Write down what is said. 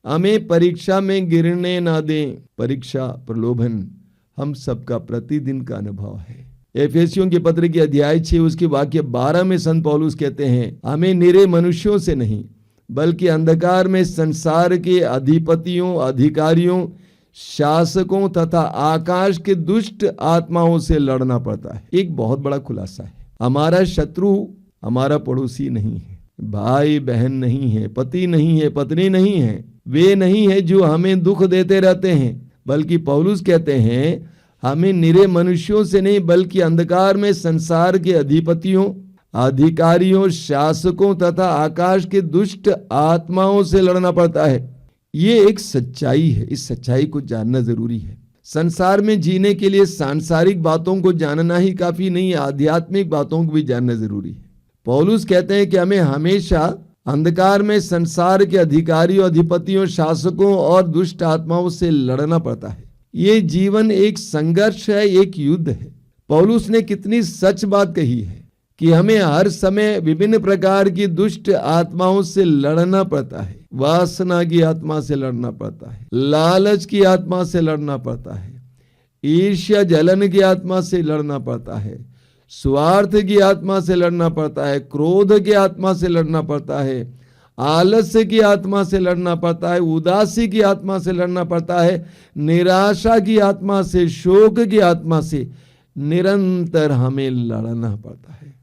हमें परीक्षा में गिरने ना दें। परीक्षा, प्रलोभन हम सबका प्रतिदिन का अनुभव है। एफेसियों के पत्र के अध्याय 6 उसके वाक्य 12 में संत पौलुस कहते हैं, हमें निरे मनुष्यों से नहीं बल्कि अंधकार में संसार के अधिपतियों, अधिकारियों, शासकों तथा आकाश के दुष्ट आत्माओं से लड़ना पड़ता है। एक बहुत बड़ा खुलासा है। हमारा शत्रु हमारा पड़ोसी नहीं है, भाई बहन नहीं है, पति नहीं है, पत्नी नहीं है, वे नहीं है जो हमें दुख देते रहते हैं, बल्कि पौलुस कहते हैं हमें निरे मनुष्यों से नहीं बल्कि अंधकार में संसार के अधिपतियों, अधिकारियों, शासकों तथा आकाश के दुष्ट आत्माओं से लड़ना पड़ता है। ये एक सच्चाई है, इस सच्चाई को जानना जरूरी है। संसार में जीने के लिए सांसारिक बातों को जानना ही काफी नहीं है, आध्यात्मिक बातों को भी जानना जरूरी है। पौलुस कहते हैं कि हमें हमेशा अंधकार में संसार के अधिकारियों, अधिपतियों, शासकों और दुष्ट आत्माओं से लड़ना पड़ता है। ये जीवन एक संघर्ष है, एक युद्ध है। पौलुस ने कितनी सच बात कही है कि हमें हर समय विभिन्न प्रकार की दुष्ट आत्माओं से लड़ना पड़ता है। वासना की आत्मा से लड़ना पड़ता है, लालच की आत्मा से लड़ना पड़ता है, ईर्ष्या जलन की आत्मा से लड़ना पड़ता है, स्वार्थ की आत्मा से लड़ना पड़ता है, क्रोध की आत्मा से लड़ना पड़ता है, आलस्य की आत्मा से लड़ना पड़ता है, उदासी की आत्मा से लड़ना पड़ता है, निराशा की आत्मा से, शोक की आत्मा से निरंतर हमें लड़ना पड़ता है।